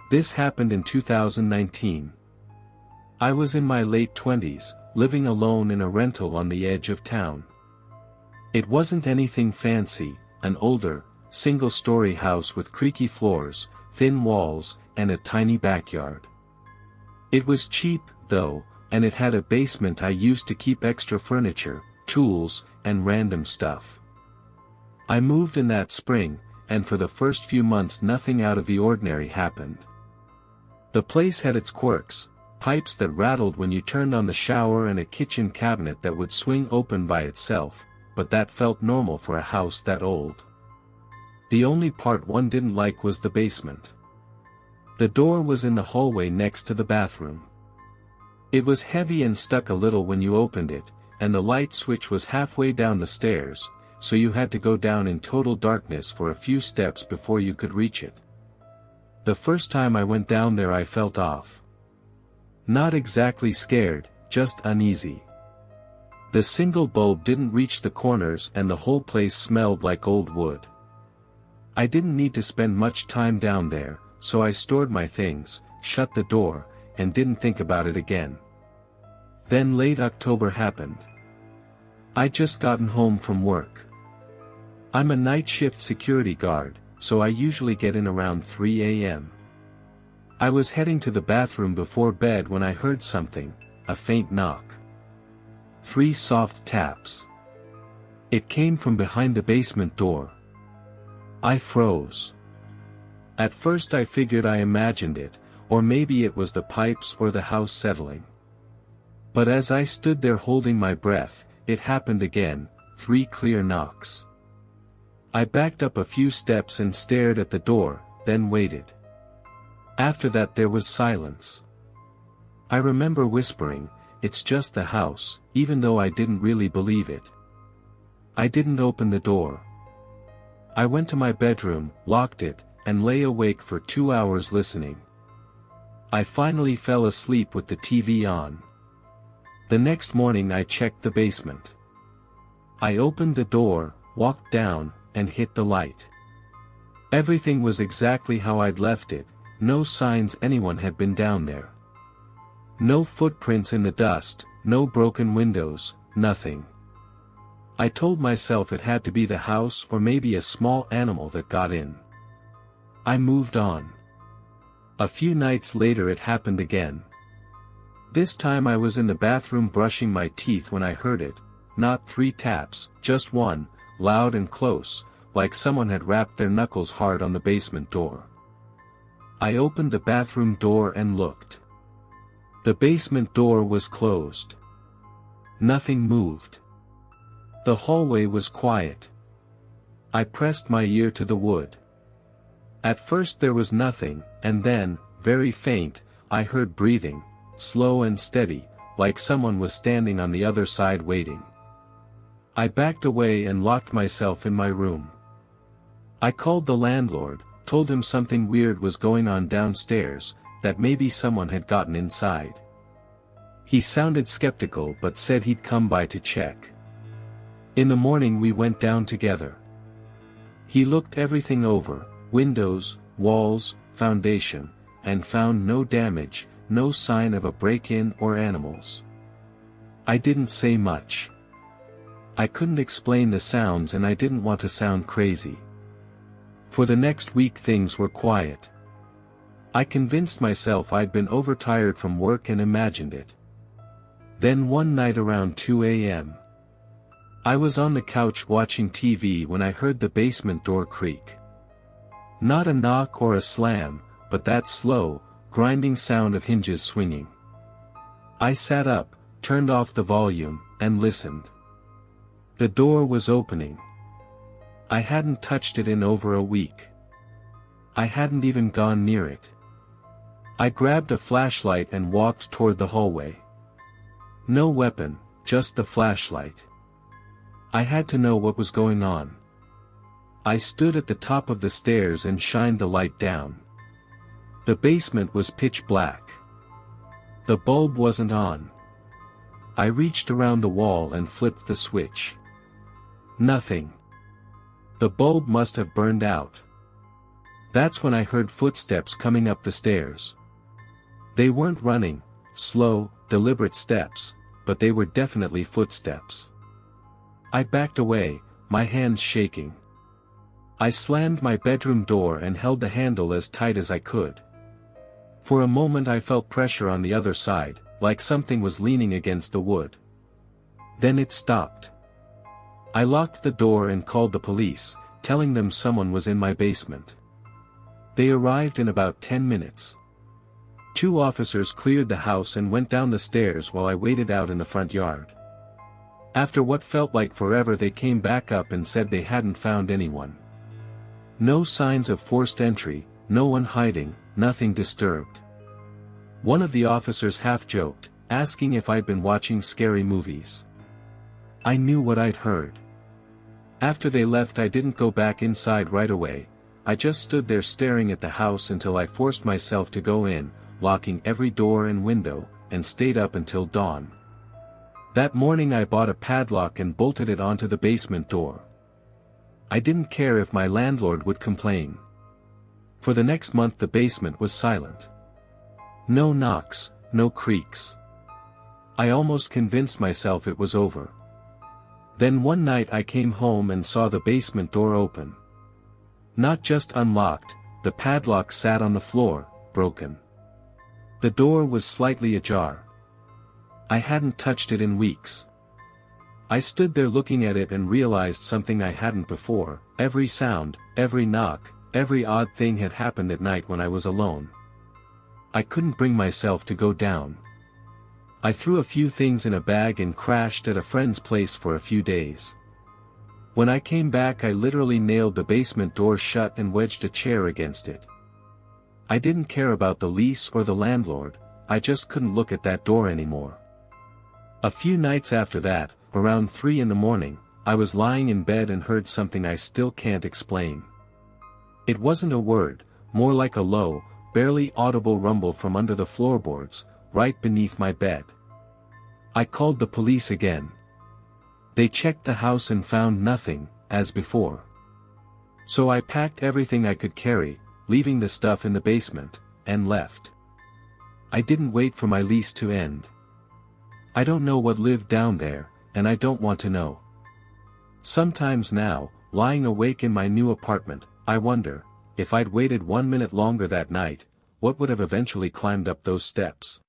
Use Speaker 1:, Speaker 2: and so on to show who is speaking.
Speaker 1: This happened in 2019. I was in my late 20s, living alone in a rental on the edge of town. It wasn't anything fancy, an older, single-story house with creaky floors, thin walls, and a tiny backyard. It was cheap, though, and it had a basement I used to keep extra furniture, tools, and random stuff. I moved in that spring, and for the first few months nothing out of the ordinary happened. The place had its quirks, pipes that rattled when you turned on the shower and a kitchen cabinet that would swing open by itself, but that felt normal for a house that old. The only part one didn't like was the basement. The door was in the hallway next to the bathroom. It was heavy and stuck a little when you opened it, and the light switch was halfway down the stairs, so you had to go down in total darkness for a few steps before you could reach it. The first time I went down there I felt off. Not exactly scared, just uneasy. The single bulb didn't reach the corners and the whole place smelled like old wood. I didn't need to spend much time down there, so I stored my things, shut the door, and didn't think about it again. Then late October happened. I'd just gotten home from work. I'm a night shift security guard, so I usually get in around 3 a.m. I was heading to the bathroom before bed when I heard something, a faint knock. 3 soft taps. It came from behind the basement door. I froze. At first I figured I imagined it, or maybe it was the pipes or the house settling. But as I stood there holding my breath, it happened again, 3 clear knocks. I backed up a few steps and stared at the door, then waited. After that there was silence. I remember whispering, "It's just the house," even though I didn't really believe it. I didn't open the door. I went to my bedroom, locked it, and lay awake for 2 hours listening. I finally fell asleep with the TV on. The next morning I checked the basement. I opened the door, walked down, and hit the light. Everything was exactly how I'd left it, no signs anyone had been down there. No footprints in the dust, no broken windows, nothing. I told myself it had to be the house or maybe a small animal that got in. I moved on. A few nights later it happened again. This time I was in the bathroom brushing my teeth when I heard it, not 3 taps, just one, loud and close, like someone had rapped their knuckles hard on the basement door. I opened the bathroom door and looked. The basement door was closed. Nothing moved. The hallway was quiet. I pressed my ear to the wood. At first there was nothing, and then, very faint, I heard breathing, slow and steady, like someone was standing on the other side waiting. I backed away and locked myself in my room. I called the landlord, told him something weird was going on downstairs, that maybe someone had gotten inside. He sounded skeptical but said he'd come by to check. In the morning we went down together. He looked everything over, windows, walls, foundation, and found no damage, no sign of a break-in or animals. I didn't say much. I couldn't explain the sounds and I didn't want to sound crazy. For the next week things were quiet. I convinced myself I'd been overtired from work and imagined it. Then one night around 2 a.m. I was on the couch watching TV when I heard the basement door creak. Not a knock or a slam, but that slow, grinding sound of hinges swinging. I sat up, turned off the volume, and listened. The door was opening. I hadn't touched it in over a week. I hadn't even gone near it. I grabbed a flashlight and walked toward the hallway. No weapon, just the flashlight. I had to know what was going on. I stood at the top of the stairs and shined the light down. The basement was pitch black. The bulb wasn't on. I reached around the wall and flipped the switch. Nothing. The bulb must have burned out. That's when I heard footsteps coming up the stairs. They weren't running, slow, deliberate steps, but they were definitely footsteps. I backed away, my hands shaking. I slammed my bedroom door and held the handle as tight as I could. For a moment I felt pressure on the other side, like something was leaning against the wood. Then it stopped. I locked the door and called the police, telling them someone was in my basement. They arrived in about 10 minutes. 2 officers cleared the house and went down the stairs while I waited out in the front yard. After what felt like forever, they came back up and said they hadn't found anyone. No signs of forced entry, no one hiding, nothing disturbed. One of the officers half joked, asking if I'd been watching scary movies. I knew what I'd heard. After they left, I didn't go back inside right away. I just stood there staring at the house until I forced myself to go in, locking every door and window, and stayed up until dawn. That morning I bought a padlock and bolted it onto the basement door. I didn't care if my landlord would complain. For the next month the basement was silent. No knocks, no creaks. I almost convinced myself it was over. Then one night I came home and saw the basement door open. Not just unlocked, the padlock sat on the floor, broken. The door was slightly ajar. I hadn't touched it in weeks. I stood there looking at it and realized something I hadn't before. Every sound, every knock, every odd thing had happened at night when I was alone. I couldn't bring myself to go down. I threw a few things in a bag and crashed at a friend's place for a few days. When I came back, I literally nailed the basement door shut and wedged a chair against it. I didn't care about the lease or the landlord, I just couldn't look at that door anymore. A few nights after that, around 3 in the morning, I was lying in bed and heard something I still can't explain. It wasn't a word, more like a low, barely audible rumble from under the floorboards, right beneath my bed. I called the police again. They checked the house and found nothing, as before. So I packed everything I could carry, leaving the stuff in the basement, and left. I didn't wait for my lease to end. I don't know what lived down there, and I don't want to know. Sometimes now, lying awake in my new apartment, I wonder, if I'd waited 1 minute longer that night, what would have eventually climbed up those steps?